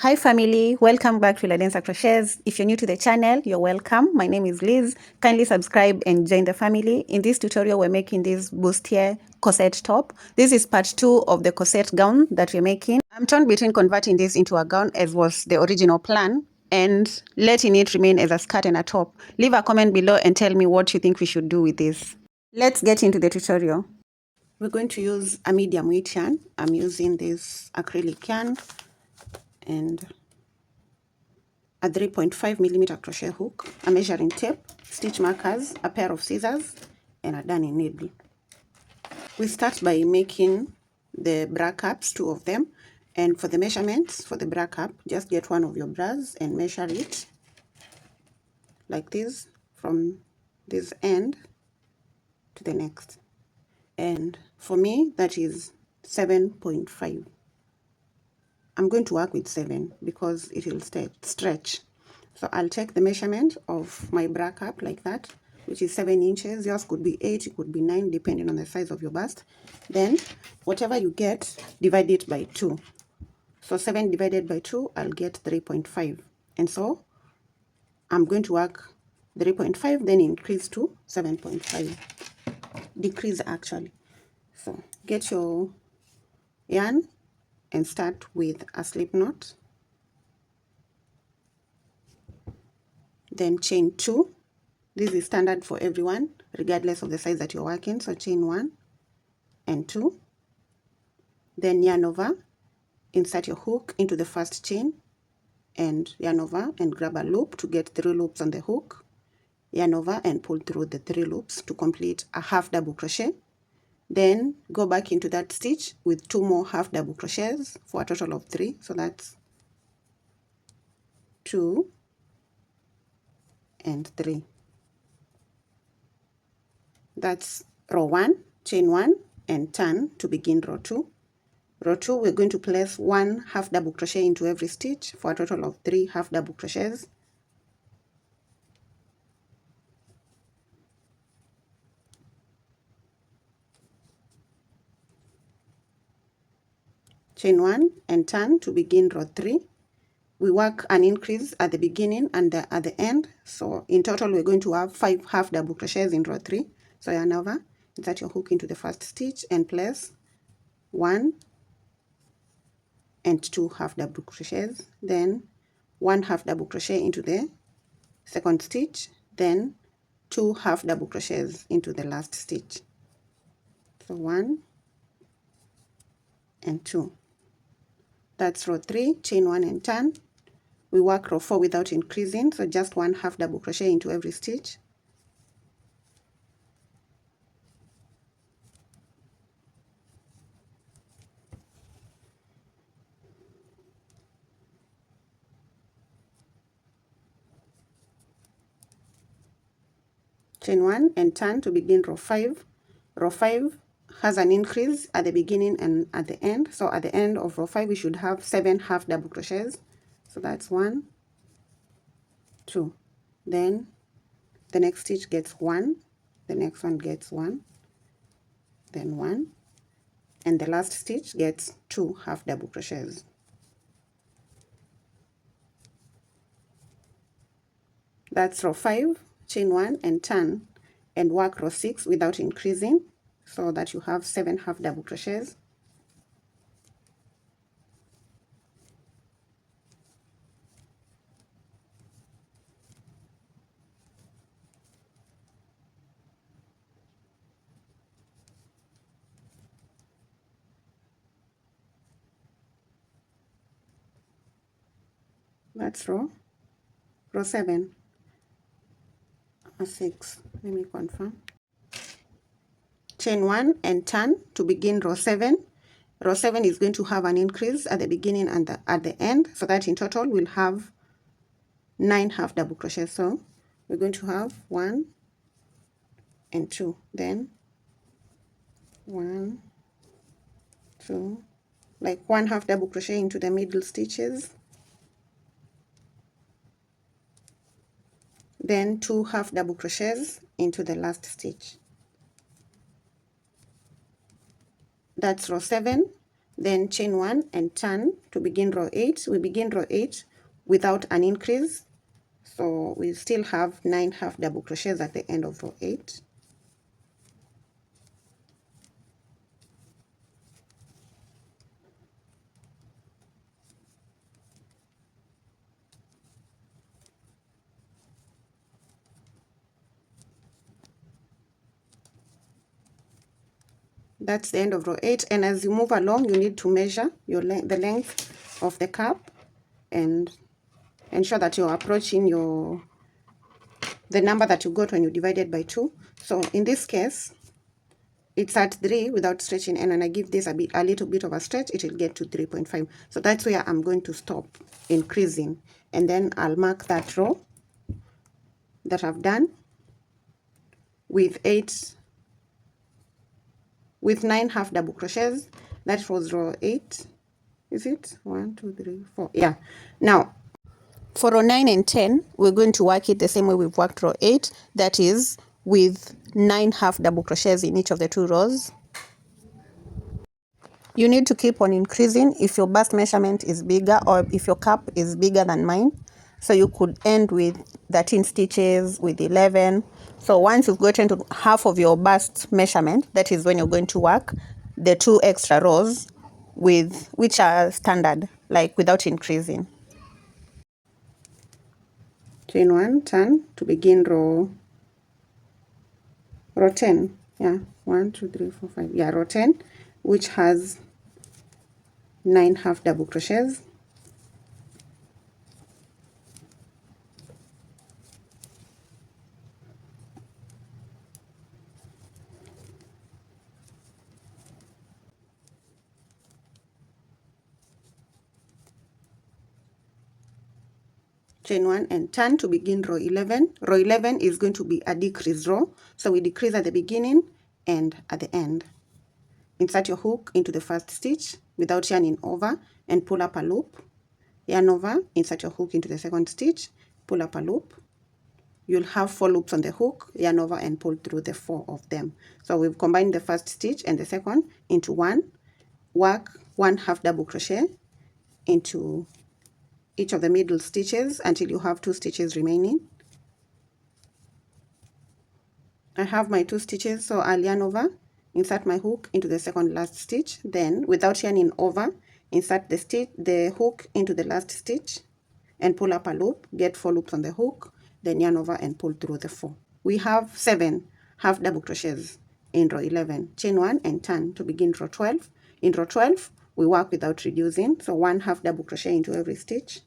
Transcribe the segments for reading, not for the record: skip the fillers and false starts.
Hi family, welcome back to ladensercrochets. If you're new to the channel, you're welcome. My name is Liz. Kindly subscribe and join the family. In this tutorial, we're making this Bustier corset top. This is part 2 of the corset gown that we're making. I'm torn between converting this into a gown as was the original plan and letting it remain as a skirt and a top. Leave a comment below and tell me what you think we should do with this. Let's get into the tutorial. We're going to use a medium weight yarn. I'm using this acrylic yarn and a 3.5mm crochet hook, a measuring tape, stitch markers, a pair of scissors, and a darning needle. We start by making the bra caps, 2 of them, and for the measurements for the bra cap, just get one of your bras and measure it like this from this end to the next. And for me, that is 7.5. I'm going to work with 7 because it will stretch. So I'll take the measurement of my bra cap like that, which is 7 inches. Yours could be 8, it could be 9, depending on the size of your bust. Then whatever you get, divide it by 2. So 7 divided by 2, I'll get 3.5. And so I'm going to work 3.5, then increase to 7.5. Decrease actually. So get your yarn and start with a slip knot, then chain 2. This is standard for everyone regardless of the size that you're working. So chain 1 and 2, then yarn over, insert your hook into the first chain and yarn over and grab a loop to get 3 loops on the hook, yarn over and pull through the 3 loops to complete a half double crochet. Then go back into that stitch with 2 more half double crochets for a total of 3. So that's 2 and 3. That's row 1, chain 1 and turn to begin row 2. Row 2, we're going to place 1 half double crochet into every stitch for a total of 3 half double crochets. Chain 1 and turn to begin row 3. We work an increase at the beginning and at the end. So in total, we're going to have 5 half double crochets in row 3. So yarn over, insert your hook into the first stitch and place 1 and 2 half double crochets, then 1 half double crochet into the second stitch, then 2 half double crochets into the last stitch. So 1 and 2. That's row 3, chain 1 and turn. We work row 4 without increasing, so just 1 half double crochet into every stitch. Chain 1 and turn to begin row 5. Row 5 has an increase at the beginning and at the end. So at the end of row 5, we should have 7 half double crochets. So that's 1, 2. Then the next stitch gets 1, the next one gets 1, then 1, and the last stitch gets 2 half double crochets. That's row 5, chain 1 and turn, and work row 6 without increasing so that you have 7 half double crochets. That's row 7. 6. Let me confirm. Chain 1 and turn to begin row 7. Row 7 is going to have an increase at the beginning and at the end, so that in total we'll have 9 half double crochets. So we're going to have 1 and 2, then 1, 2, like 1 half double crochet into the middle stitches, then 2 half double crochets into the last stitch. That's row 7. then chain 1 and turn to begin row 8. We begin row 8 without an increase, so we still have 9 half double crochets at the end of row 8. That's the end of row 8, and as you move along, you need to measure the length of the cap and ensure that you're approaching the number that you got when you divided by 2. So in this case, it's at 3 without stretching, and when I give this a little bit of a stretch, it will get to 3.5. So that's where I'm going to stop increasing, and then I'll mark that row that I've done with 9 half double crochets. That was row 8. Is it 1 2 3 4? Yeah. Now for row 9 and 10, we're going to work it the same way we've worked row 8, that is with 9 half double crochets in each of the 2 rows. You need to keep on increasing if your bust measurement is bigger, or if your cap is bigger than mine. So you could end with 13 stitches, with 11. So once you've gotten to half of your bust measurement, that is when you're going to work the 2 extra rows which are standard, like without increasing. Chain 1, turn to begin row 10. Yeah, 1 2 3 4 5. Yeah, row 10, which has 9 half double crochets. Chain 1 and turn to begin row 11. Row 11 is going to be a decrease row, so we decrease at the beginning and at the end. Insert your hook into the first stitch without yarning over and pull up a loop. Yarn over, insert your hook into the second stitch, pull up a loop. You'll have 4 loops on the hook, yarn over and pull through the 4 of them. So we've combined the first stitch and the second into one. Work 1 half double crochet into each of the middle stitches until you have 2 stitches remaining. I have my 2 stitches, so I'll yarn over, insert my hook into the second last stitch, then without yarning over, insert the hook into the last stitch and pull up a loop, get 4 loops on the hook, then yarn over and pull through the 4. We have 7 half double crochets in row 11. Chain 1 and turn to begin row 12. In row 12, we work without reducing, so 1 half double crochet into every stitch.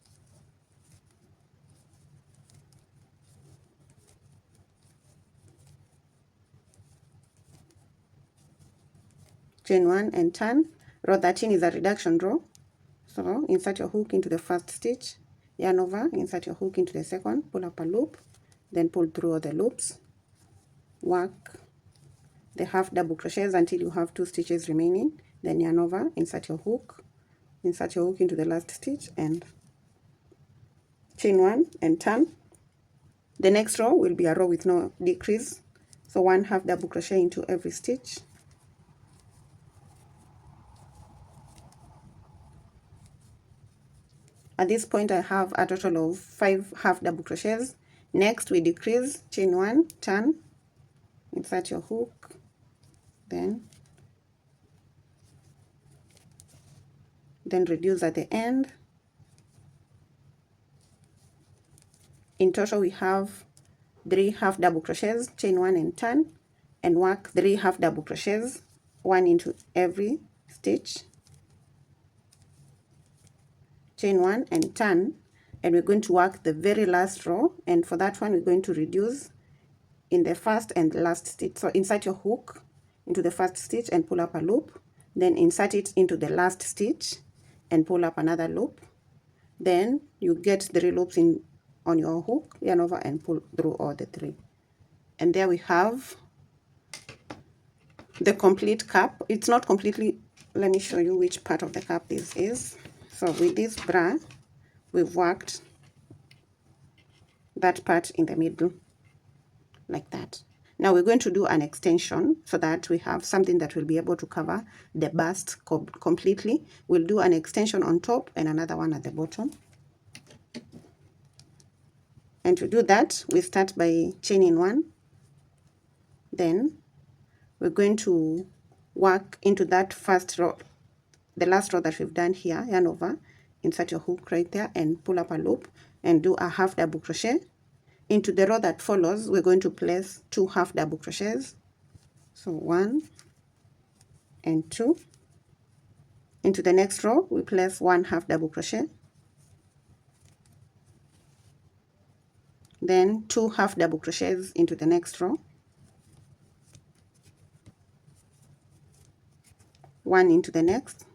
Chain 1 and turn. Row 13 is a reduction row, so insert your hook into the first stitch, yarn over, insert your hook into the second, pull up a loop, then pull through all the loops. Work the half double crochets until you have 2 stitches remaining, then yarn over, insert your hook into the last stitch and chain 1 and turn. The next row will be a row with no decrease, so 1 half double crochet into every stitch. At this point, I have a total of 5 half double crochets. Next, we decrease, chain 1, turn, insert your hook, then reduce at the end. In total, we have 3 half double crochets, chain 1 and turn, and work 3 half double crochets, 1 into every stitch. Chain 1 and turn, and we're going to work the very last row, and for that one we're going to reduce in the first and last stitch. So insert your hook into the first stitch and pull up a loop, then insert it into the last stitch and pull up another loop. Then you get 3 loops on your hook, yarn over and pull through all the 3. And there we have the complete cap. It's not completely, let me show you which part of the cap this is. So with this bra, we've worked that part in the middle like that. Now we're going to do an extension so that we have something that will be able to cover the bust completely. We'll do an extension on top and another one at the bottom. And to do that, we start by chaining one. Then we're going to work into that first row, the last row that we've done here, yarn over, insert your hook right there and pull up a loop and do a half double crochet. Into the row that follows, we're going to place 2 half double crochets. So 1 and 2. Into the next row, we place 1 half double crochet. Then 2 half double crochets into the next row. 1 into the next.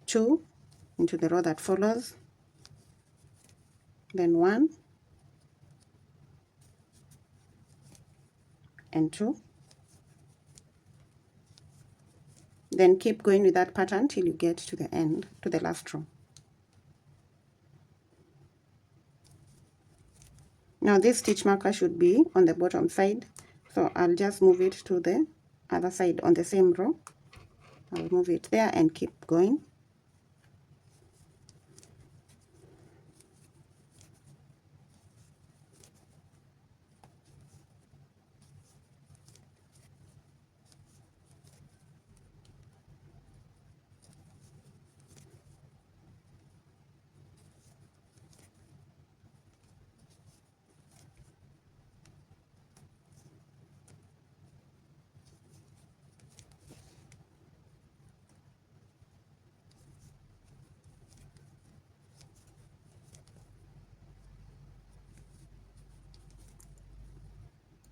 2 into the row that follows. Then 1 and 2. Then keep going with that pattern till you get to the end, to the last row. Now this stitch marker should be on the bottom side, so I'll just move it to the other side on the same row. I'll move it there and keep going.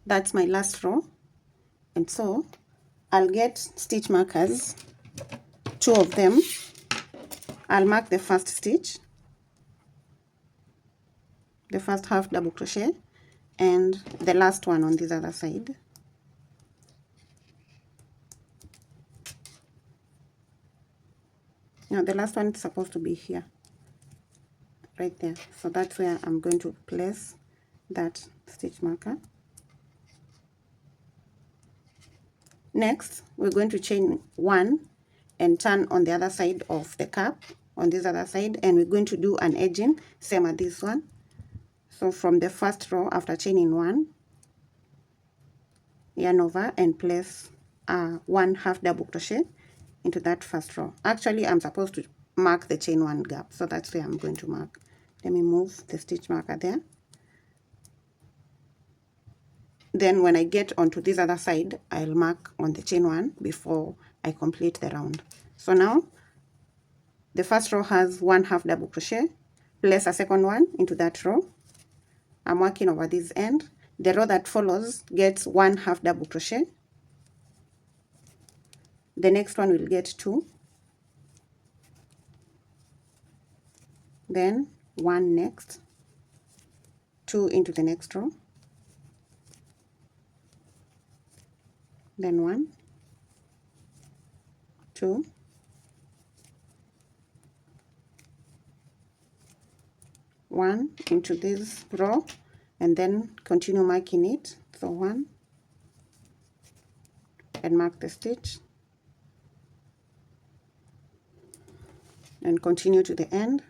That's my last row, and so I'll get stitch markers, 2 of them. I'll mark the first stitch, the first half double crochet, and the last one on this other side. Now the last one is supposed to be here, right there, so that's where I'm going to place that stitch marker. Next, we're going to chain 1 and turn on the other side of the cap, on this other side, and we're going to do an edging, same as this one. So from the first row, after chaining 1, yarn over and place 1 half double crochet into that first row. Actually, I'm supposed to mark the chain 1 gap, so that's where I'm going to mark. Let me move the stitch marker there. Then when I get onto this other side, I'll mark on the chain 1 before I complete the round. So now the first row has 1 half double crochet, place a second one into that row. I'm working over this end. The row that follows gets 1 half double crochet. The next one will get 2. Then 1 next, 2 into the next row. Then 1, 2, 1 into this row, and then continue marking it. So 1, and mark the stitch, and continue to the end.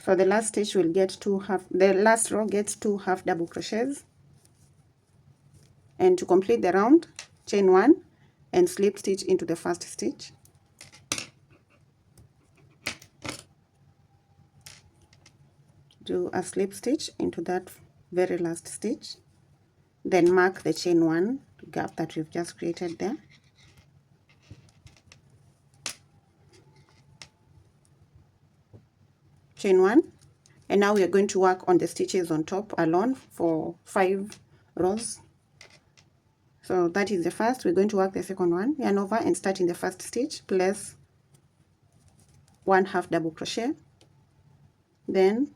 So the last stitch will get the last row gets 2 half double crochets. And to complete the round, chain 1 and slip stitch into the first stitch. Do a slip stitch into that very last stitch. Then mark the chain 1 gap that we've just created there. Chain 1 And now we are going to work on the stitches on top alone for 5 rows. So that is the first. We're going to work the second one, yarn over and start in the first stitch, place 1 half double crochet, then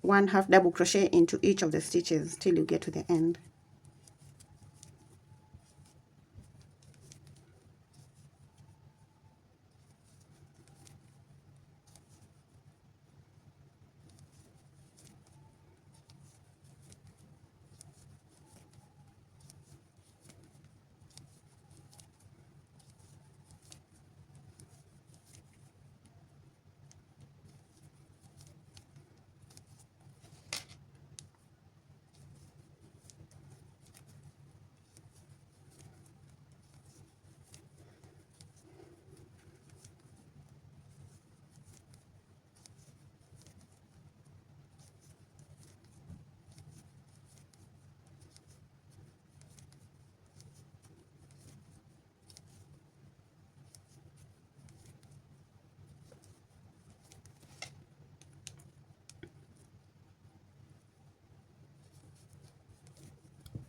1 half double crochet into each of the stitches till you get to the end.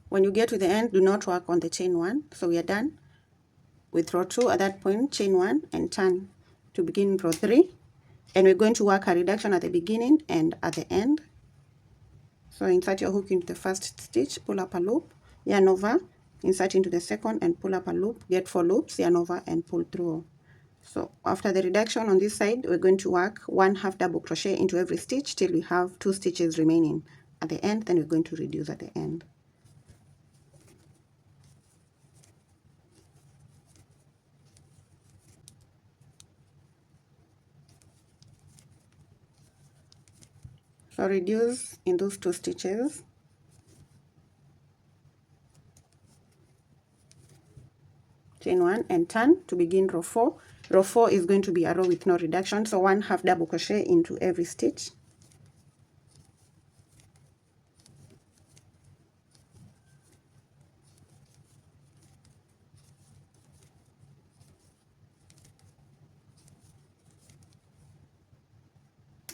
When you get to the end, do not work on the chain 1. So we are done with row 2. At that point, chain 1 and turn to begin row 3. And we're going to work a reduction at the beginning and at the end. So insert your hook into the first stitch, pull up a loop, yarn over, insert into the second and pull up a loop, get 4 loops, yarn over and pull through. So after the reduction on this side, we're going to work 1 half double crochet into every stitch till we have 2 stitches remaining at the end. Then we're going to reduce at the end. So reduce in those 2 stitches, chain 1 and turn to begin row 4. Row 4 is going to be a row with no reduction, so 1 half double crochet into every stitch.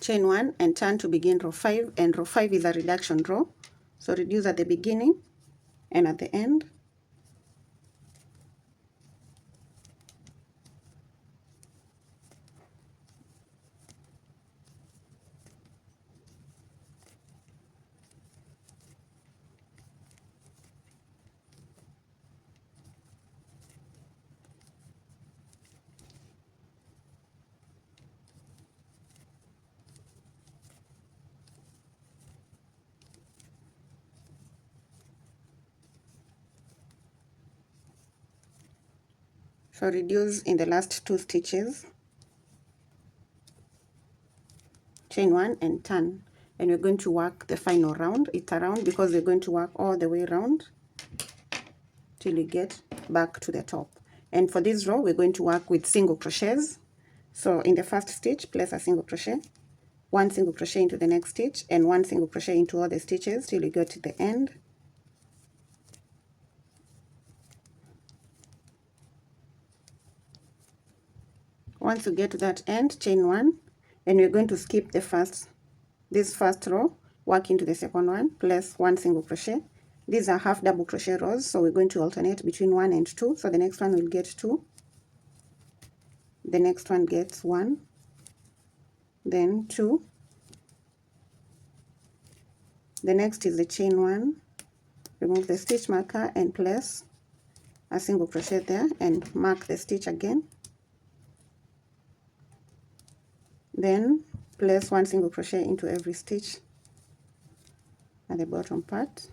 Chain 1 and turn to begin row 5, and row 5 is a reduction row, so reduce at the beginning and at the end. So reduce in the last 2 stitches, chain 1 and turn, and we're going to work the final round. It's a round because we're going to work all the way around till we get back to the top. And for this row, we're going to work with single crochets. So in the first stitch, place a single crochet, 1 single crochet into the next stitch, and 1 single crochet into all the stitches till you get to the end. Once you get to that end, chain 1, and we're going to skip the this first row, work into the second one, place 1 single crochet. These are half double crochet rows, so we're going to alternate between 1 and 2. So the next one will get 2, the next one gets 1, then 2, the next is the chain 1, remove the stitch marker and place a single crochet there and mark the stitch again, then place 1 single crochet into every stitch at the bottom part.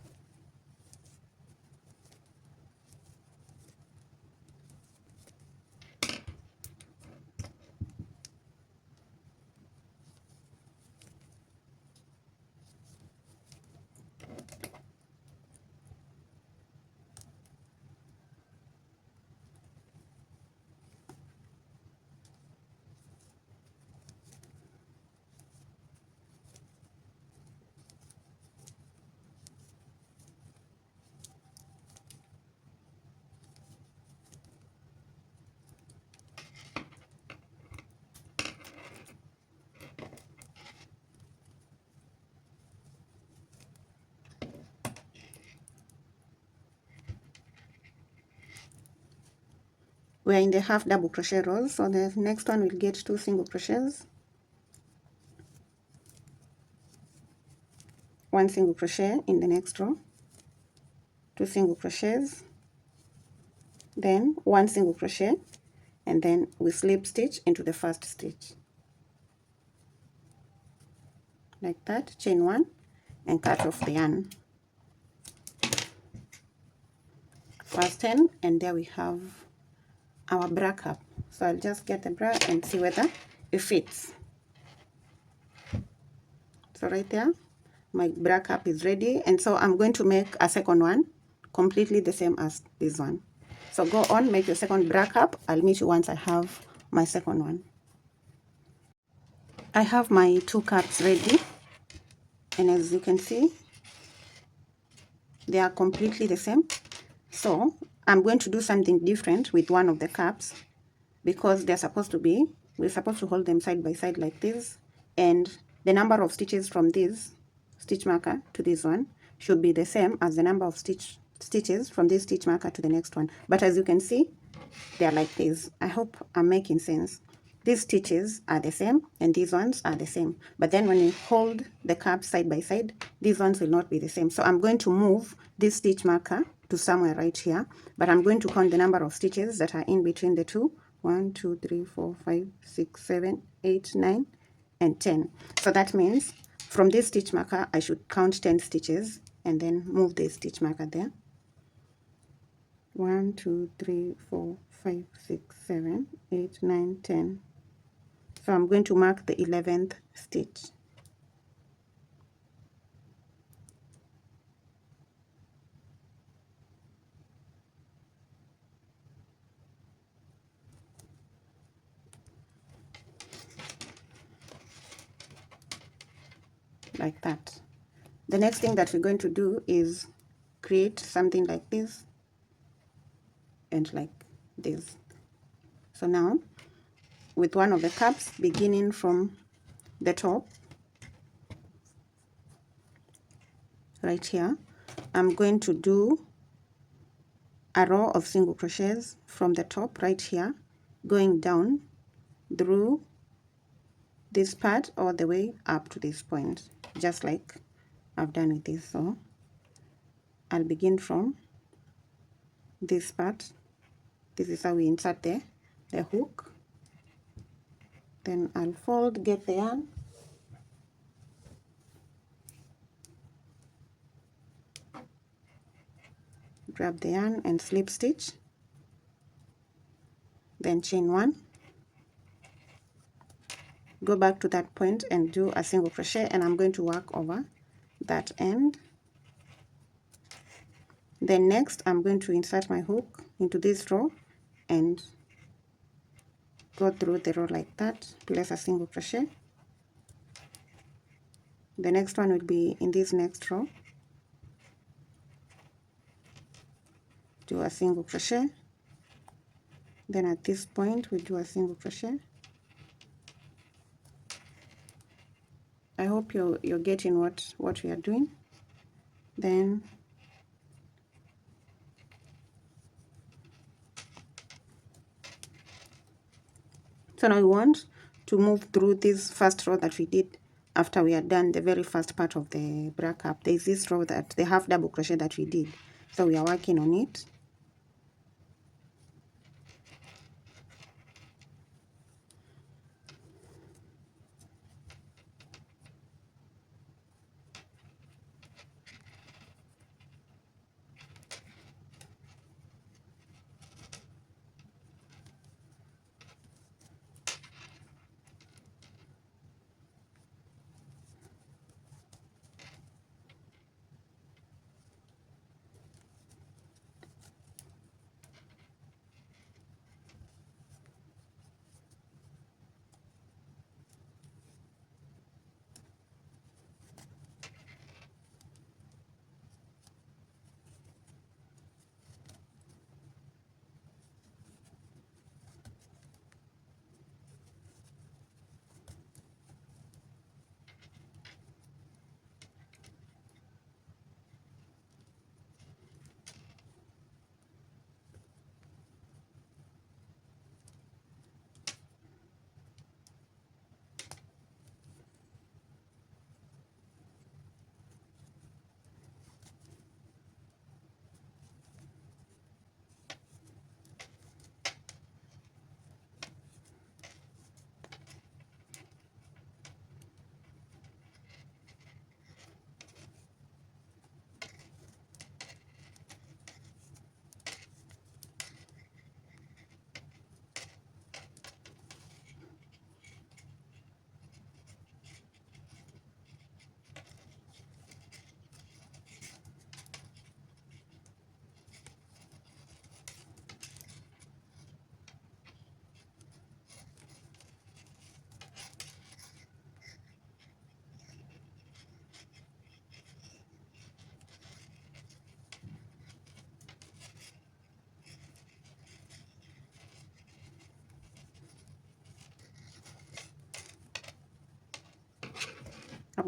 we're in the half double crochet rows, so the next one will get 2 single crochets, 1 single crochet in the next row, 2 single crochets, then 1 single crochet, and then we slip stitch into the first stitch like that, chain 1 and cut off the yarn. First 10, and there we have our bra cup. So I'll just get the bra and see whether it fits. So right there, my bra cup is ready, and so I'm going to make a second one completely the same as this one. So go on, make your second bra cup. I'll meet you once I have my second one. I have my 2 cups ready, and as you can see, they are completely the same. So I'm going to do something different with one of the cups, because we're supposed to hold them side by side like this, and the number of stitches from this stitch marker to this one should be the same as the number of stitches from this stitch marker to the next one. But as you can see, they are like this. I hope I'm making sense. These stitches are the same and these ones are the same, but then when you hold the cups side by side, these ones will not be the same. So I'm going to move this stitch marker to somewhere right here, but I'm going to count the number of stitches that are in between the two. 1 2 3 4 5 6 7 8 9 and 10. So that means from this stitch marker I should count 10 stitches and then move the stitch marker there. 1 2 3 4 5 6 7 8 9 10. So I'm going to mark the 11th stitch. Like that. The next thing that we're going to do is create something like this and like this. So now with one of the cups, beginning from the top right here, I'm going to do a row of single crochets from the top right here, going down through this part all the way up to this point, just like I've done with this. So I'll begin from this part. This is how we insert the hook. Then I'll fold, get the yarn, grab the yarn and slip stitch, then chain 1, go back to that point and do a single crochet, and I'm going to work over that end. Then next I'm going to insert my hook into this row and go through the row like that, place a single crochet. The next one will be in this next row, do a single crochet, then at this point we do a single crochet. I hope you're getting what we are doing. Then so now we want to move through this first row that we did after we had done the very first part of the bra cup. There is this row, that the half double crochet that we did, so we are working on it.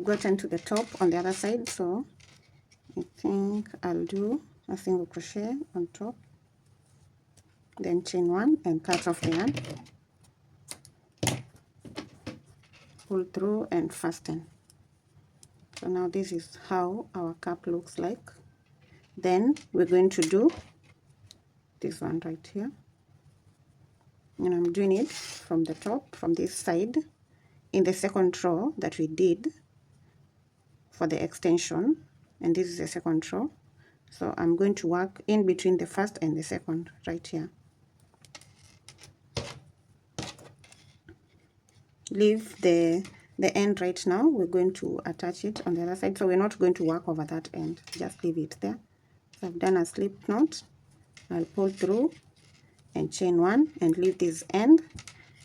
I've gotten to the top on the other side, so I think I'll do a single crochet on top, then chain 1 and cut off the yarn, pull through and fasten. So now this is how our cap looks like. Then we're going to do this one right here, and I'm doing it from the top, from this side, in the second row that we did for the extension, and this is the second row. So I'm going to work in between the first and the second right here. Leave the end right now. We're going to attach it on the other side, so we're not going to work over that end, just leave it there. So I've done a slip knot. I'll pull through and chain 1 and leave this end,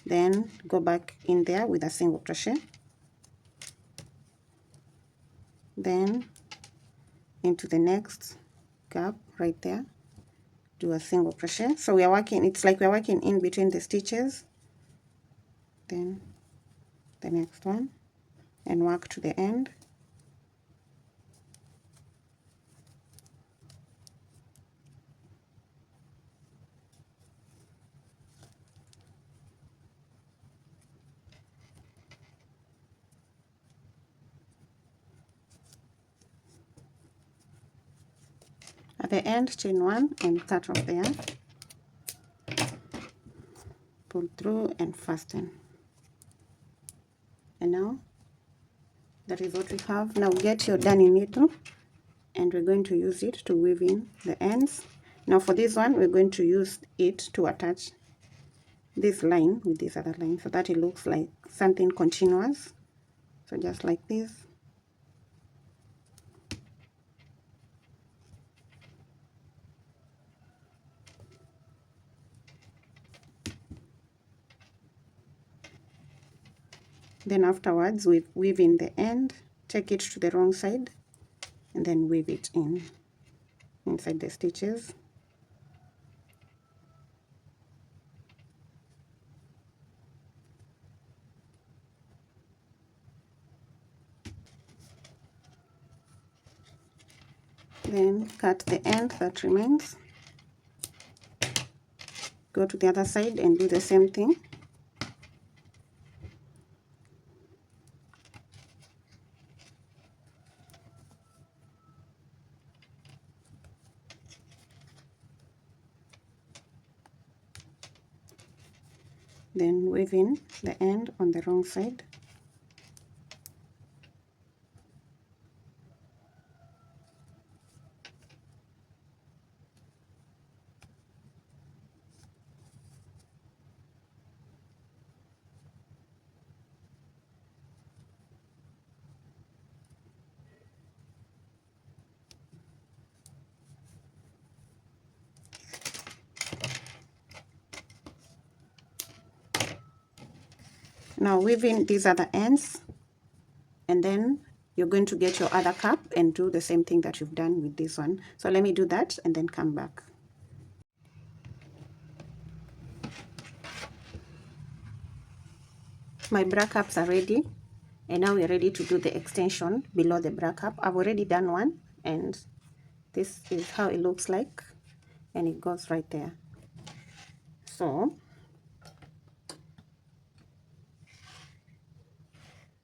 then go back in there with a single crochet, then into the next gap right there, do a single crochet. So we are working, it's like we're working in between the stitches, then the next one, and work to the end. At the end, chain 1 and cut off the yarn, pull through and fasten. And now that is what we have. Now get your darning needle, and we're going to use it to weave in the ends. Now for this one, we're going to use it to attach this line with this other line so that it looks like something continuous. So just like this. Then afterwards, we weave in the end, take it to the wrong side, and then weave it in inside the stitches. Then cut the end that remains, go to the other side and do the same thing. Then weave in the end on the wrong side. Now weave in these other ends, and then you're going to get your other cap and do the same thing that you've done with this one. So let me do that and then come back. My bra caps are ready, and now we're ready to do the extension below the bra cap. I've already done one, and this is how it looks like, and it goes right there. So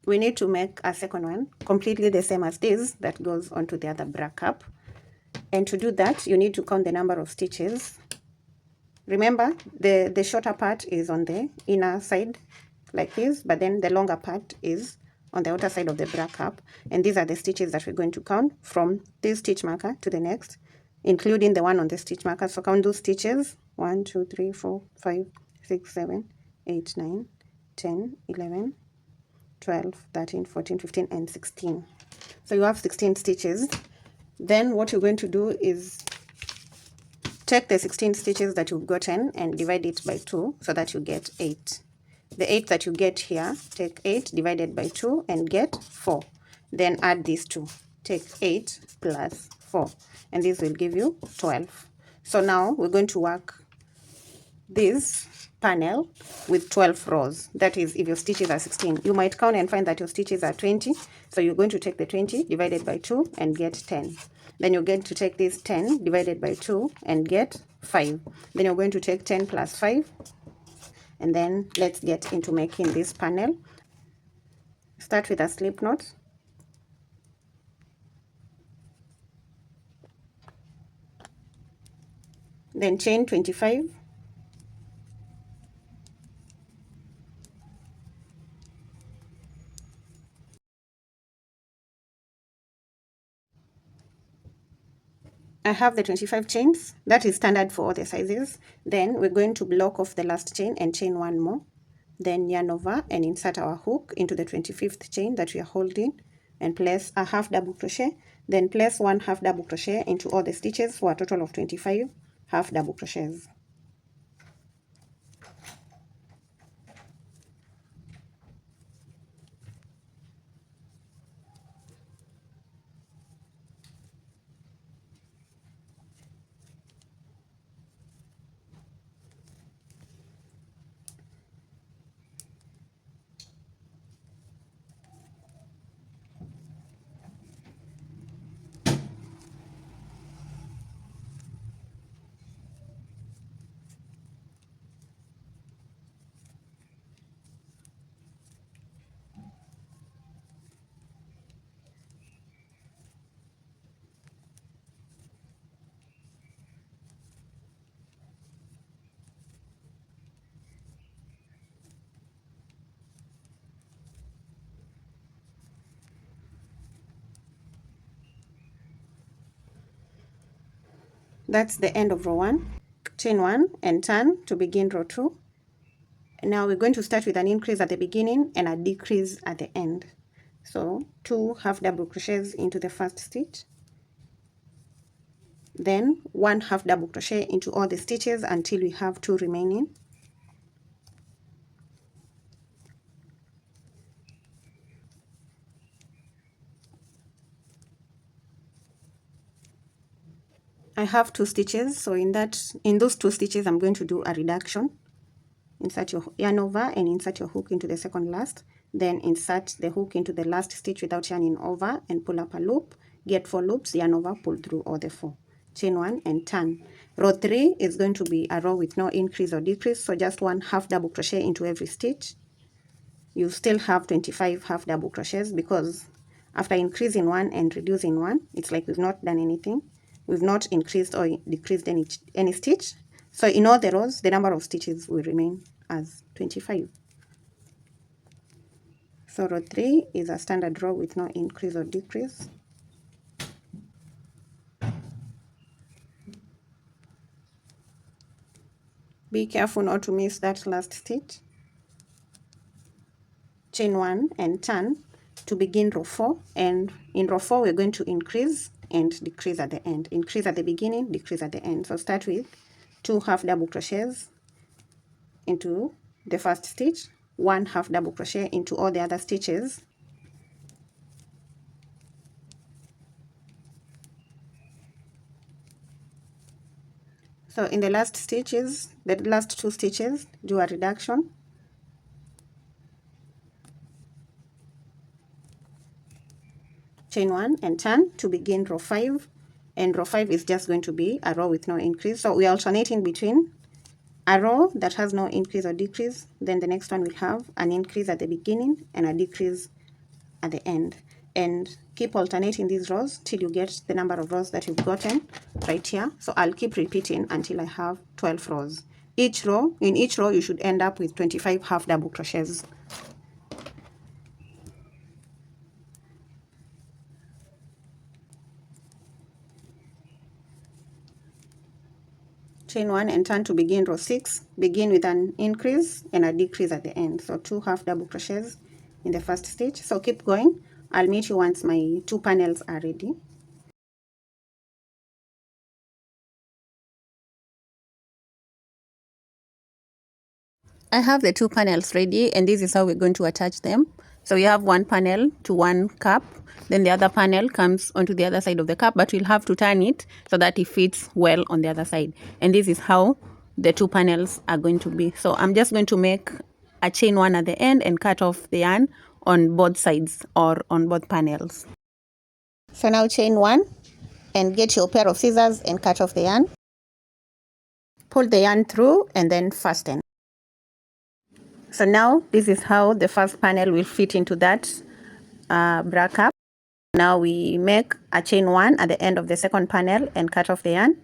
we need to make a second one completely the same as this that goes onto the other bra cap. And to do that, you need to count the number of stitches. Remember, the shorter part is on the inner side like this, but then the longer part is on the outer side of the bra cap. And these are the stitches that we're going to count from this stitch marker to the next, including the one on the stitch marker. So count those stitches: 1, 2, 3, 4, 5, 6, 7, 8, 9, 10, 11, 12, 13, 14, 15, and 16. So you have 16 stitches. Then what you're going to do is take the 16 stitches that you've gotten and divide it by 2 so that you get 8. The 8 that you get here, take 8 divided by 2 and get 4. Then add these 2. Take 8 plus 4, and this will give you 12. So now we're going to work this panel with 12 rows. That is, if your stitches are 16. You might count and find that your stitches are 20. So you're going to take the 20 divided by 2 and get 10. Then you're going to take this 10 divided by 2 and get 5. Then you're going to take 10 plus 5. And then let's get into making this panel. Start with a slip knot. Then chain 25. I have the 25 chains. That is standard for all the sizes. Then we're going to block off the last chain and chain one more. Then yarn over and insert our hook into the 25th chain that we are holding and place a half double crochet. Then place one half double crochet into all the stitches for a total of 25 half double crochets. That's the end of row 1. Chain 1 and turn to begin row 2. Now we're going to start with an increase at the beginning and a decrease at the end. So 2 half double crochets into the first stitch, then 1 half double crochet into all the stitches until we have 2 remaining. I have 2 stitches, so in those 2 stitches I'm going to do a reduction. Insert your yarn over and insert your hook into the second last, then insert the hook into the last stitch without yarning over and pull up a loop. Get 4 loops, yarn over, pull through all the 4. Chain 1 and turn. Row 3 is going to be a row with no increase or decrease, so just 1 half double crochet into every stitch. You still have 25 half double crochets because after increasing 1 and reducing 1, it's like we've not done anything. We've not increased or decreased any stitch. So in all the rows, the number of stitches will remain as 25. So row 3 is a standard row with no increase or decrease. Be careful not to miss that last stitch. Chain 1 and turn to begin row 4, and in row 4 we're going to increase and decrease at the end. Increase at the beginning, decrease at the end. So start with 2 half double crochets into the first stitch, 1 half double crochet into all the other stitches, so in the last stitches, the last 2 stitches, do a reduction, chain 1 and turn to begin row 5, and row 5 is just going to be a row with no increase. So we're alternating between a row that has no increase or decrease, then the next one will have an increase at the beginning and a decrease at the end, and keep alternating these rows till you get the number of rows that you've gotten right here. So I'll keep repeating until I have 12 rows. In each row you should end up with 25 half double crochets. Chain 1 and turn to begin row 6. Begin with an increase and a decrease at the end. So 2 half double crochets in the first stitch. So keep going. I'll meet you once my 2 panels are ready. I have the 2 panels ready, and this is how we're going to attach them. So we have one panel to one cup, then the other panel comes onto the other side of the cup, but we'll have to turn it so that it fits well on the other side. And this is how the two panels are going to be. So I'm just going to make a chain one at the end and cut off the yarn on both sides or on both panels. So now chain one and get your pair of scissors and cut off the yarn. Pull the yarn through and then fasten. So now this is how the first panel will fit into that bra cup. Now we make a chain one at the end of the second panel and cut off the yarn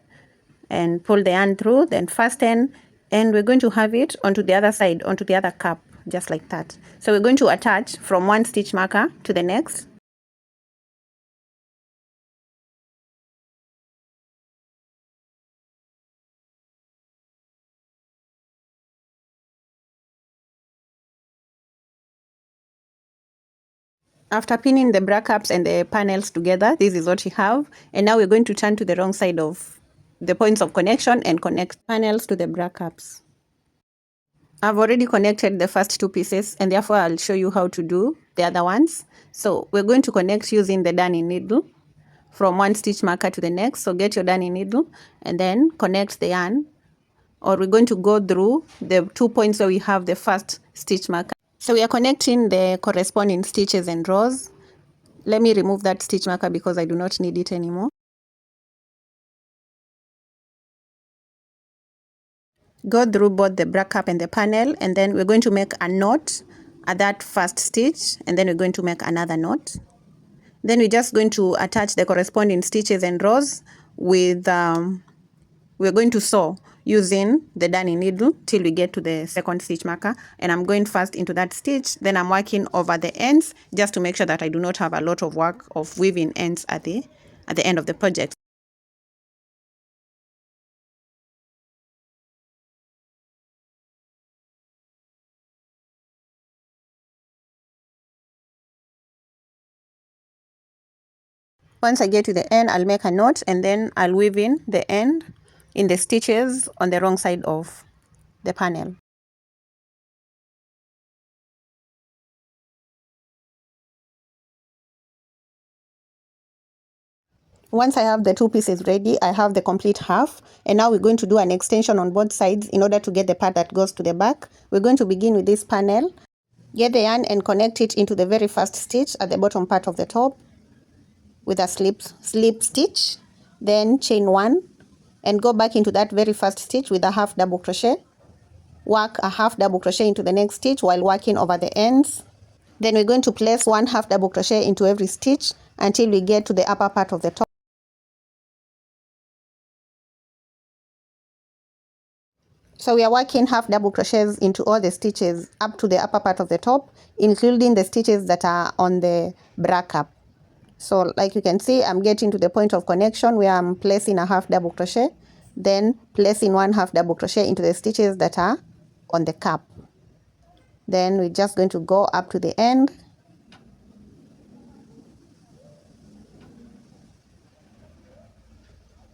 and pull the yarn through, then fasten, and we're going to have it onto the other side, onto the other cup, just like that. So we're going to attach from one stitch marker to the next. After pinning the bra cups and the panels together, this is what we have. And now we're going to turn to the wrong side of the points of connection and connect panels to the bra cups. I've already connected the first two pieces, and therefore I'll show you how to do the other ones. So we're going to connect using the darning needle from one stitch marker to the next. So get your darning needle and then connect the yarn, or we're going to go through the 2 points where we have the first stitch marker. So we are connecting the corresponding stitches and rows. Let me remove that stitch marker because I do not need it anymore. Go through both the bra cup and the panel, and then we're going to make a knot at that first stitch, and then we're going to make another knot. Then we're just going to attach the corresponding stitches and rows with, we're going to sew using the darning needle till we get to the second stitch marker. And I'm going first into that stitch, then I'm working over the ends just to make sure that I do not have a lot of work of weaving ends at the end of the project. Once I get to the end, I'll make a knot and then I'll weave in the end in the stitches on the wrong side of the panel. Once I have the two pieces ready, I have the complete half, and now we're going to do an extension on both sides in order to get the part that goes to the back. We're going to begin with this panel. Get the yarn and connect it into the very first stitch at the bottom part of the top with a slip stitch, then chain one and go back into that very first stitch with a half double crochet. Work a half double crochet into the next stitch while working over the ends. Then we're going to place one half double crochet into every stitch until we get to the upper part of the top. So we are working half double crochets into all the stitches up to the upper part of the top, including the stitches that are on the bra cup. So like you can see, I'm getting to the point of connection where I'm placing a half double crochet, then placing one half double crochet into the stitches that are on the cup. Then we're just going to go up to the end.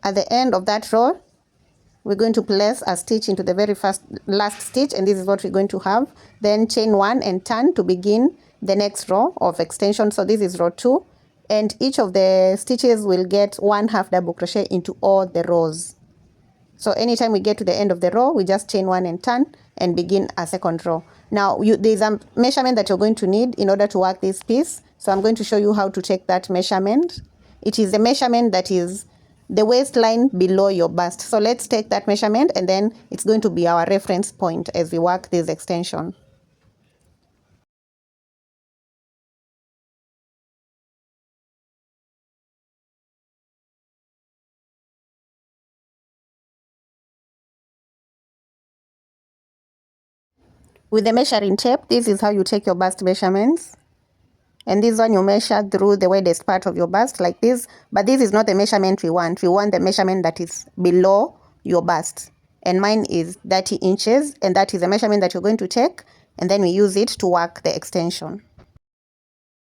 At the end of that row, we're going to place a stitch into the very last stitch, and this is what we're going to have. Then chain one and turn to begin the next row of extension. So this is row 2, and each of the stitches will get one half double crochet into all the rows. So anytime we get to the end of the row, we just chain one and turn and begin a second row. Now there's a measurement that you're going to need in order to work this piece. So I'm going to show you how to take that measurement. It is the measurement that is the waistline below your bust. So let's take that measurement, and then it's going to be our reference point as we work this extension. With the measuring tape, this is how you take your bust measurements. And this one you measure through the widest part of your bust like this. But this is not the measurement we want. We want the measurement that is below your bust. And mine is 30 inches. And that is the measurement that you're going to take. And then we use it to work the extension.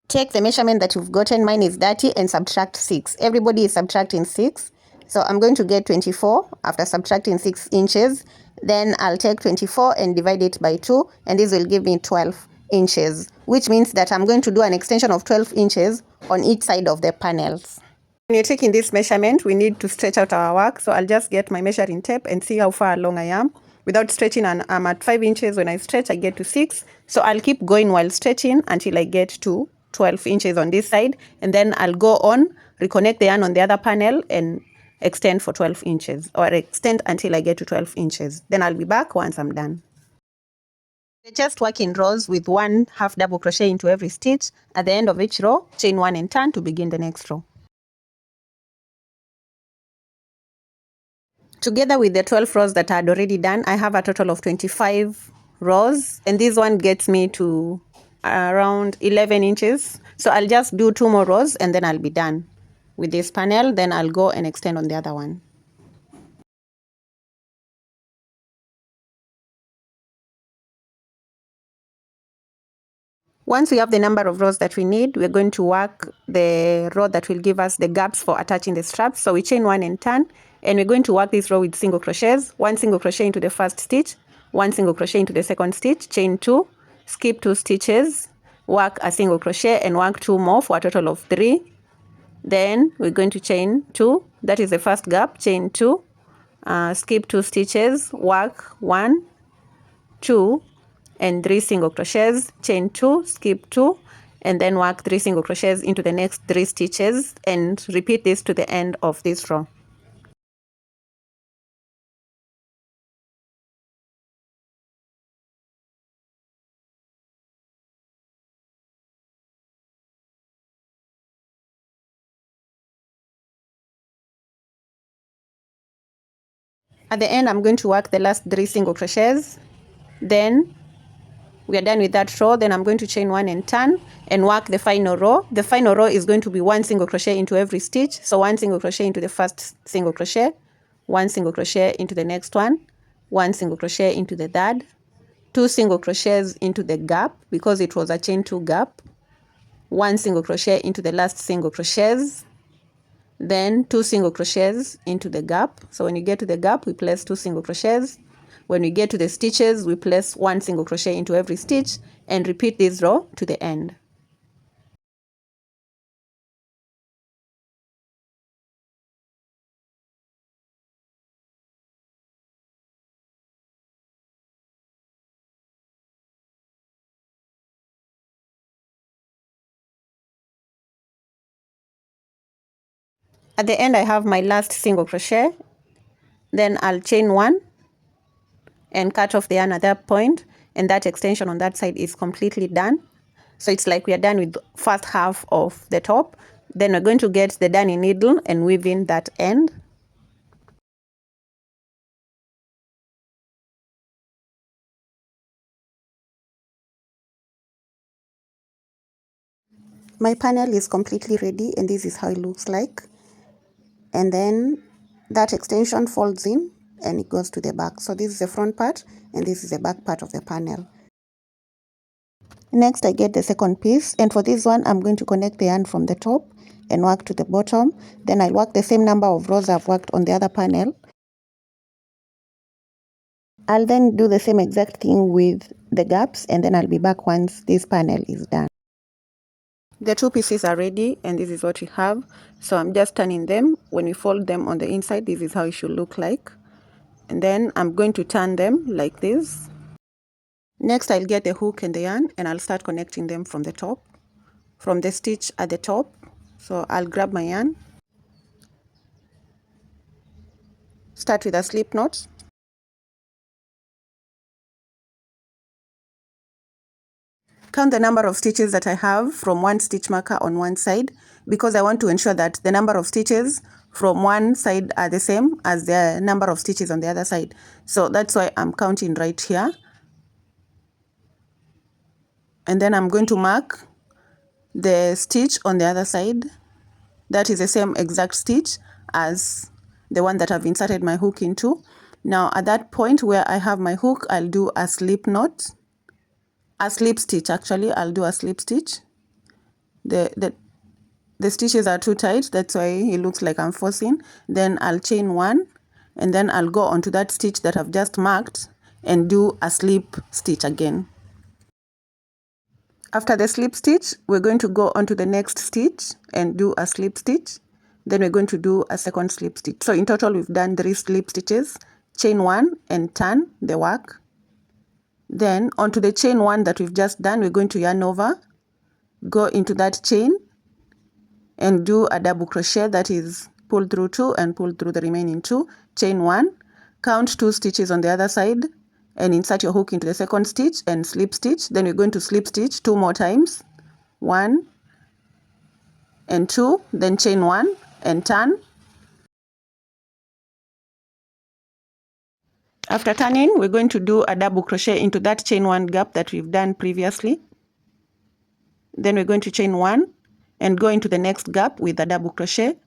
Take the measurement that you've gotten. Mine is 30 and subtract 6. Everybody is subtracting 6. So I'm going to get 24 after subtracting 6 inches. Then I'll take 24 and divide it by 2. And this will give me 12 inches, which means that I'm going to do an extension of 12 inches on each side of the panels. When you're taking this measurement, we need to stretch out our work. So I'll just get my measuring tape and see how far along I am. without stretching, and I'm at 5 inches. When I stretch, I get to 6. So I'll keep going while stretching until I get to 12 inches on this side, and then I'll go on, reconnect the yarn on the other panel, and extend for 12 inches, or extend until I get to 12 inches. Then I'll be back once I'm done. Just work in rows with 1 half double crochet into every stitch. At the end of each row, chain 1 and turn to begin the next row. Together with the 12 rows that I had already done, I have a total of 25 rows, and this one gets me to around 11 inches. So I'll just do 2 more rows and then I'll be done with this panel. Then I'll go and extend on the other one. Once we have the number of rows that we need, we're going to work the row that will give us the gaps for attaching the straps. So we chain 1 and turn, and we're going to work this row with single crochets. 1 single crochet into the first stitch, 1 single crochet into the second stitch, chain 2, skip 2 stitches, work a single crochet and work 2 more for a total of 3. Then we're going to chain 2, that is the first gap, chain 2, skip 2 stitches, work 1, 2, and 3 single crochets, chain 2, skip 2, and then work 3 single crochets into the next 3 stitches, and repeat this to the end of this row. At the end, I'm going to work the last 3 single crochets. Then we are done with that row. Then I'm going to chain 1 and turn and work the final row. The final row is going to be 1 single crochet into every stitch. So 1 single crochet into the first single crochet, 1 single crochet into the next one, 1 single crochet into the third, 2 single crochets into the gap because it was a chain 2 gap, 1 single crochet into the last single crochets, then 2 single crochets into the gap. So when you get to the gap, we place 2 single crochets. When we get to the stitches, we place 1 single crochet into every stitch and repeat this row to the end. At the end, I have my last single crochet. Then I'll chain 1 and cut off the yarn at that point, and that extension on that side is completely done. So it's like we are done with the first half of the top. Then we're going to get the darning needle and weave in that end. My panel is completely ready, and this is how it looks like. And then that extension folds in and it goes to the back. So this is the front part and this is the back part of the panel. Next, I get the second piece, and for this one I'm going to connect the yarn from the top and work to the bottom. Then I'll work the same number of rows I've worked on the other panel. I'll then do the same exact thing with the gaps, and then I'll be back once this panel is done. The 2 pieces are ready, and this is what we have. So I'm just turning them. When we fold them on the inside, this is how it should look like. And then I'm going to turn them like this. Next, I'll get the hook and the yarn, and I'll start connecting them from the top, from the stitch at the top. So I'll grab my yarn, start with a slip knot, count the number of stitches that I have from one stitch marker on one side, because I want to ensure that the number of stitches from one side are the same as the number of stitches on the other side. So that's why I'm counting right here. And then I'm going to mark the stitch on the other side. That is the same exact stitch as the one that I've inserted my hook into. Now at that point where I have my hook, I'll do a slip knot, a slip stitch actually. I'll do a slip stitch. The stitches are too tight, that's why it looks like I'm forcing. Then I'll chain 1, and then I'll go onto that stitch that I've just marked and do a slip stitch again. After the slip stitch, we're going to go onto the next stitch and do a slip stitch. Then we're going to do a second slip stitch. So in total, we've done 3 slip stitches, chain 1 and turn the work. Then onto the chain 1 that we've just done, we're going to yarn over, go into that chain and do a double crochet, that is pull through 2 and pull through the remaining 2, chain 1, count 2 stitches on the other side and insert your hook into the second stitch and slip stitch. Then we're going to slip stitch 2 more times, 1 and 2, then chain 1 and turn. After turning, we're going to do a double crochet into that chain 1 gap that we've done previously. Then we're going to chain 1 and go into the next gap with a double crochet,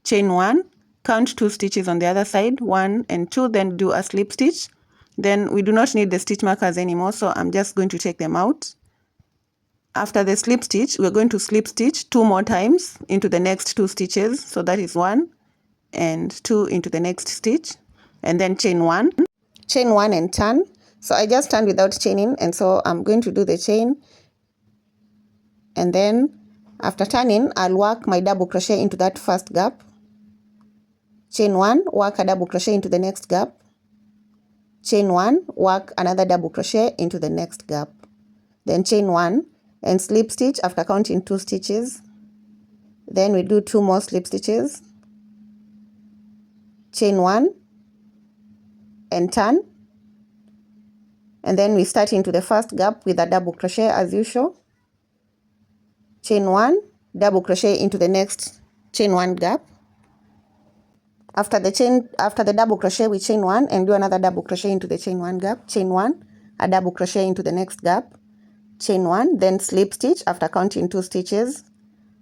chain 1, count 2 stitches on the other side, 1 and 2, then do a slip stitch. Then we do not need the stitch markers anymore, so I'm just going to take them out. After the slip stitch, we're going to slip stitch 2 more times into the next 2 stitches, so that is 1 and 2 into the next stitch, and then chain 1 and turn. So I just turned without chaining, and so I'm going to do the chain, and then after turning, I'll work my double crochet into that first gap, chain 1, work a double crochet into the next gap, chain 1, work another double crochet into the next gap, then chain 1 and slip stitch after counting 2 stitches. Then we do 2 more slip stitches, chain 1 and turn, and then we start into the first gap with a double crochet as usual, chain 1, double crochet into the next chain 1 gap. After the double crochet, we chain 1 and do another double crochet into the chain 1 gap, chain 1, a double crochet into the next gap, chain 1, then slip stitch after counting 2 stitches,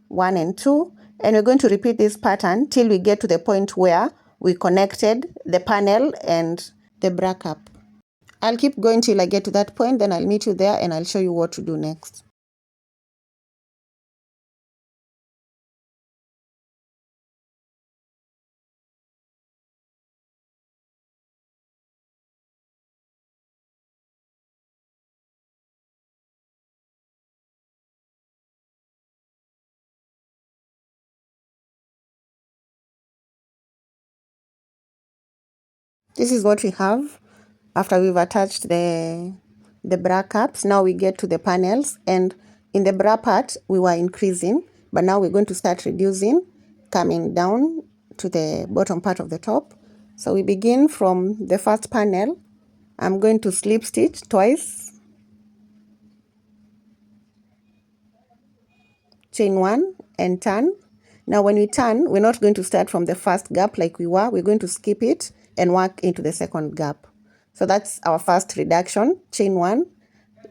1 and 2, and we're going to repeat this pattern till we get to the point where we connected the panel and the bra cup. I'll keep going till I get to that point, then I'll meet you there and I'll show you what to do next. This is what we have after we've attached the bra caps. Now we get to the panels, and in the bra part we were increasing, but now we're going to start reducing, coming down to the bottom part of the top. So we begin from the first panel. I'm going to slip stitch twice, chain 1 and turn. Now when we turn, we're not going to start from the first gap like we were. We're going to skip it and work into the second gap. So that's our first reduction, chain 1,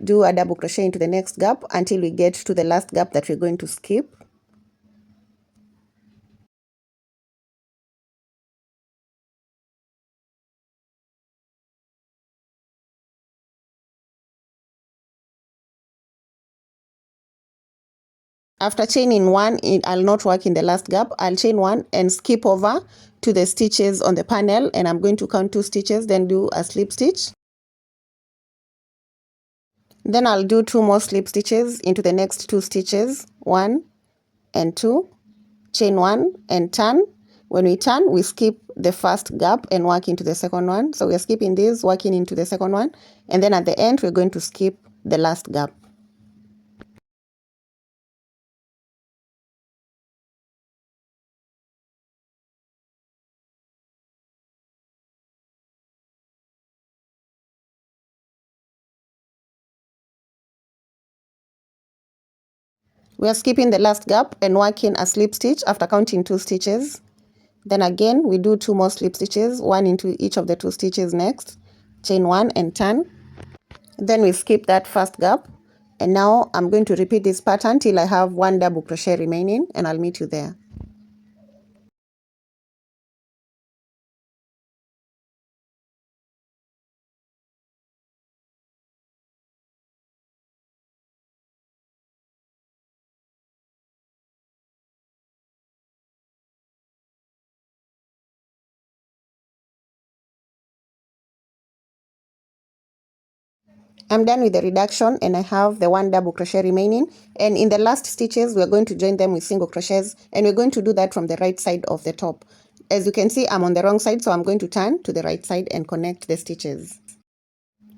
do a double crochet into the next gap until we get to the last gap that we're going to skip. After chaining 1, I'll not work in the last gap. I'll chain 1 and skip over to the stitches on the panel, and I'm going to count 2 stitches, then do a slip stitch. Then I'll do 2 more slip stitches into the next 2 stitches, 1 and 2, chain 1 and turn. When we turn, we skip the first gap and work into the second one. So we're skipping this, working into the second one, and then at the end we're going to skip the last gap. We are skipping the last gap and working a slip stitch after counting 2 stitches. Then again, we do 2 more slip stitches, 1 into each of the 2 stitches next, chain 1 and turn. Then we skip that first gap. And now I'm going to repeat this pattern till I have 1 double crochet remaining, and I'll meet you there. I'm done with the reduction and I have the 1 double crochet remaining, and in the last stitches we're going to join them with single crochets, and we're going to do that from the right side of the top. as you can see, I'm on the wrong side, so I'm going to turn to the right side and connect the stitches.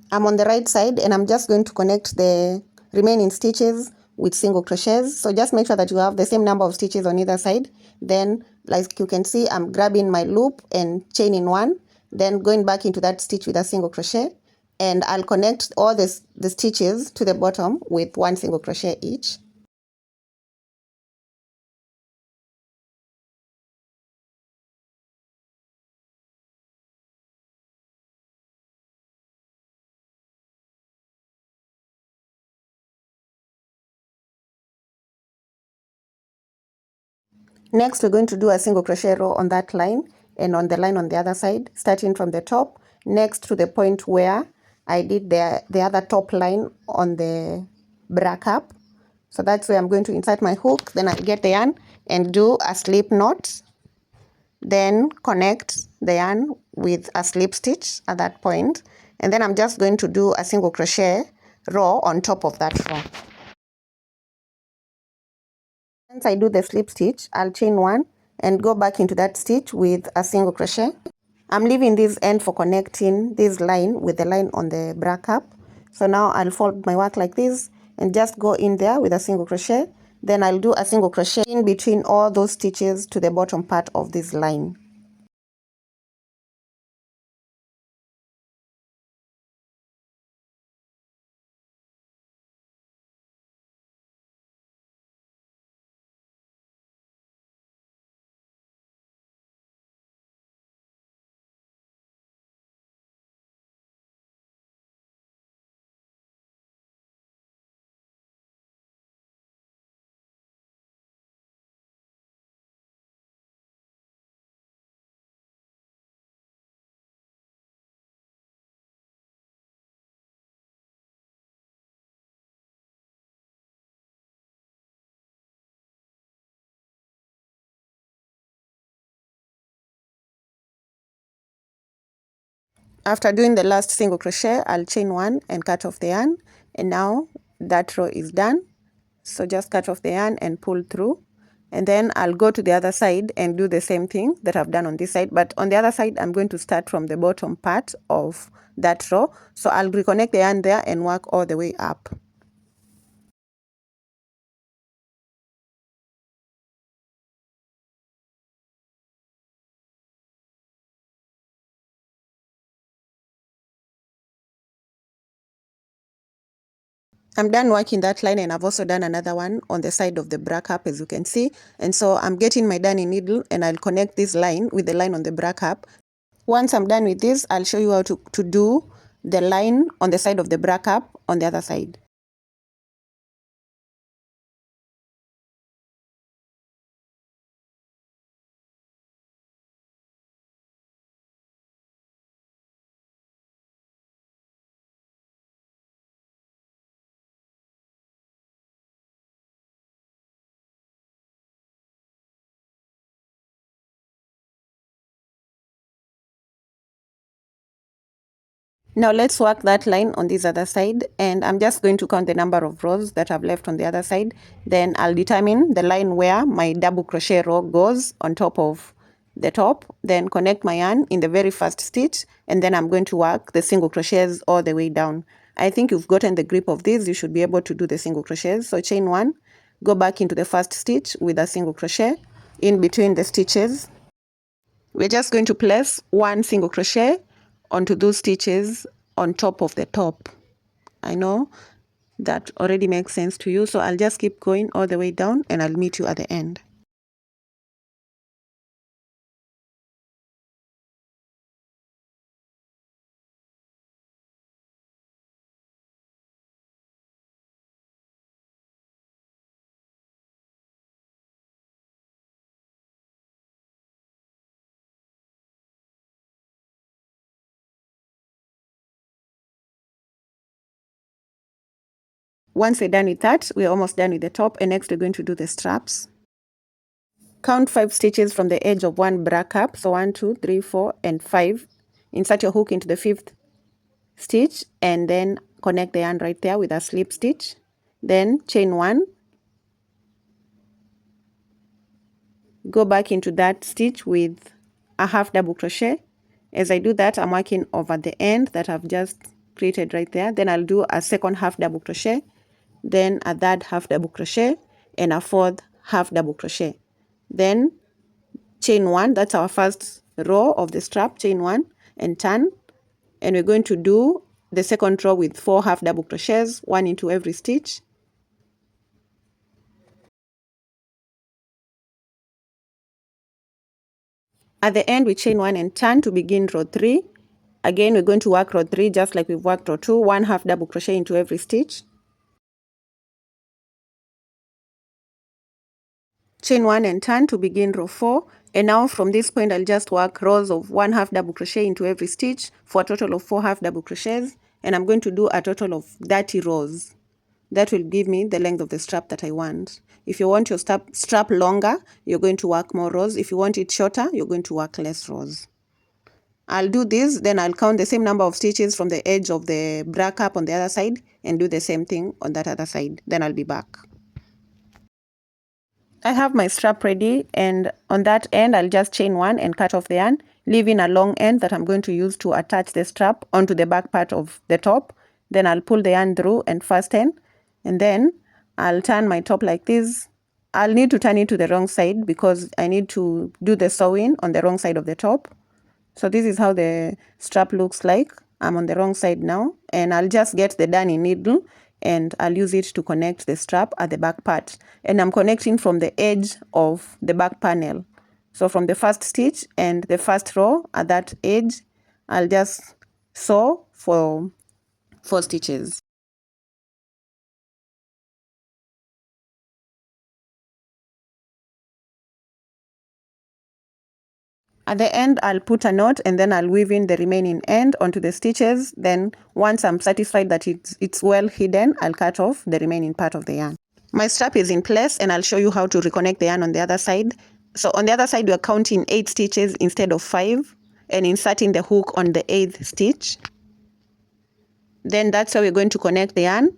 I'm on the right side and I'm just going to connect the remaining stitches with single crochets. So just make sure that you have the same number of stitches on either side. Then, like you can see, I'm grabbing my loop and chaining one, then going back into that stitch with a single crochet, and I'll connect all the stitches to the bottom with one single crochet each. Next, we're going to do a single crochet row on that line and on the line on the other side, starting from the top next to the point where I did the other top line on the bra cap. So that's where I'm going to insert my hook. Then I get the yarn and do a slip knot, then connect the yarn with a slip stitch at that point, and then I'm just going to do a single crochet row on top of that row. Once I do the slip stitch, I'll chain one and go back into that stitch with a single crochet. I'm leaving this end for connecting this line with the line on the bra cap. So now I'll fold my work like this and just go in there with a single crochet. Then I'll do a single crochet in between all those stitches to the bottom part of this line. After doing the last single crochet, I'll chain one and cut off the yarn, and now that row is done. So just cut off the yarn and pull through, and then I'll go to the other side and do the same thing that I've done on this side, but on the other side I'm going to start from the bottom part of that row. So I'll reconnect the yarn there and work all the way up. I'm done working that line, and I've also done another one on the side of the bra cap, as you can see. And so I'm getting my darning needle and I'll connect this line with the line on the bra cap. Once I'm done with this, I'll show you how to do the line on the side of the bra cap on the other side. Now let's work that line on this other side, and I'm just going to count the number of rows that I've left on the other side. Then I'll determine the line where my double crochet row goes on top of the top, then connect my yarn in the very first stitch, and then I'm going to work the single crochets all the way down. I think you've gotten the grip of this. You should be able to do the single crochets. So chain one, go back into the first stitch with a single crochet in between the stitches. We're just going to place one single crochet onto those stitches on top of the top. I know that already makes sense to you, so I'll just keep going all the way down and I'll meet you at the end. Once we're done with that, we're almost done with the top, and next we're going to do the straps. Count 5 stitches from the edge of one bra cap. So 1, 2, 3, 4, and 5. Insert your hook into the 5th stitch and then connect the yarn right there with a slip stitch. Then chain 1. Go back into that stitch with a half double crochet. As I do that, I'm working over the end that I've just created right there. Then I'll do a second half double crochet, then a third half double crochet, and a fourth half double crochet. Then chain one, that's our first row of the strap, chain one and turn, and we're going to do the second row with 4 half double crochets, 1 into every stitch. At the end, we chain 1 and turn to begin row 3. Again, we're going to work row 3 just like we've worked row 2, 1 half double crochet into every stitch. Chain 1 and turn to begin row 4. And now from this point, I'll just work rows of 1 half double crochet into every stitch for a total of 4 half double crochets. And I'm going to do a total of 30 rows. That will give me the length of the strap that I want. If you want your strap longer, you're going to work more rows. If you want it shorter, you're going to work less rows. I'll do this, then I'll count the same number of stitches from the edge of the bra cap on the other side and do the same thing on that other side. Then I'll be back. I have my strap ready, and on that end I'll just chain 1 and cut off the yarn, leaving a long end that I'm going to use to attach the strap onto the back part of the top. Then I'll pull the yarn through and fasten, and then I'll turn my top like this. I'll need to turn it to the wrong side because I need to do the sewing on the wrong side of the top. So this is how the strap looks like. I'm on the wrong side now, and I'll just get the darning needle and I'll use it to connect the strap at the back part. And I'm connecting from the edge of the back panel. So from the first stitch and the first row at that edge, I'll just sew for 4 stitches. At the end, I'll put a knot and then I'll weave in the remaining end onto the stitches. Then once I'm satisfied that it's well hidden, I'll cut off the remaining part of the yarn. My strap is in place and I'll show you how to reconnect the yarn on the other side. So on the other side, we're counting 8 stitches instead of 5 and inserting the hook on the 8th stitch. Then that's how we're going to connect the yarn.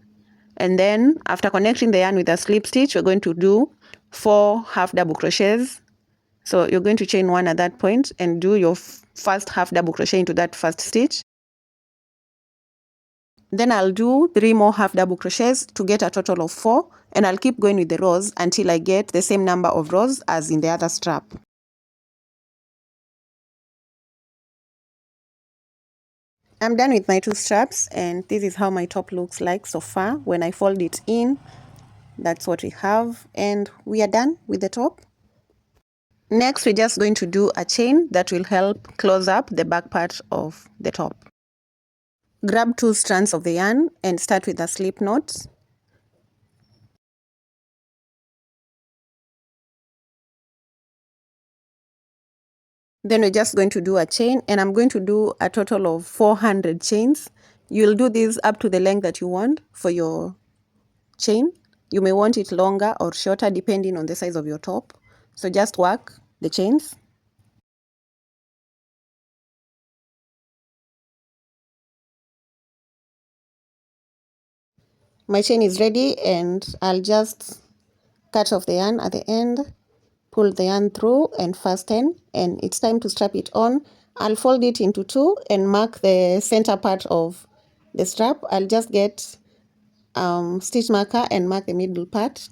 And then after connecting the yarn with a slip stitch, we're going to do 4 half double crochets. So you're going to chain 1 at that point and do your first half double crochet into that first stitch. Then I'll do 3 more half double crochets to get a total of 4, and I'll keep going with the rows until I get the same number of rows as in the other strap. I'm done with my 2 straps, and this is how my top looks like so far. When I fold it in, that's what we have, and we are done with the top. Next, we're just going to do a chain that will help close up the back part of the top. Grab 2 strands of the yarn and start with a slip knot. Then we're just going to do a chain, and I'm going to do a total of 400 chains. You'll do this up to the length that you want for your chain. You may want it longer or shorter depending on the size of your top. So just work the chains. My chain is ready, and I'll just cut off the yarn at the end, pull the yarn through and fasten, and it's time to strap it on. I'll fold it into 2 and mark the center part of the strap. I'll just get stitch marker and mark the middle part.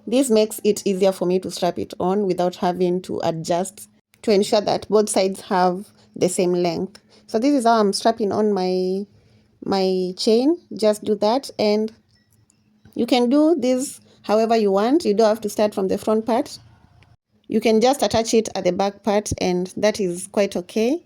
This makes it easier for me to strap it on without having to adjust to ensure that both sides have the same length. So this is how I'm strapping on my chain. Just do that, and you can do this however you want. You don't have to start from the front part. You can just attach it at the back part, and that is quite okay.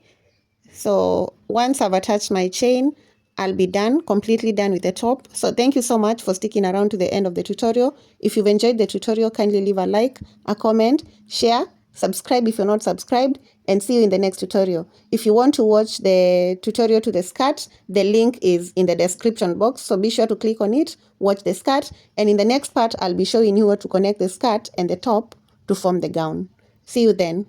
So once I've attached my chain, I'll be done, completely done with the top. So thank you so much for sticking around to the end of the tutorial. If you've enjoyed the tutorial, kindly leave a like, a comment, share, subscribe if you're not subscribed, and see you in the next tutorial. If you want to watch the tutorial to the skirt, the link is in the description box, so be sure to click on it, watch the skirt, and in the next part, I'll be showing you how to connect the skirt and the top to form the gown. See you then.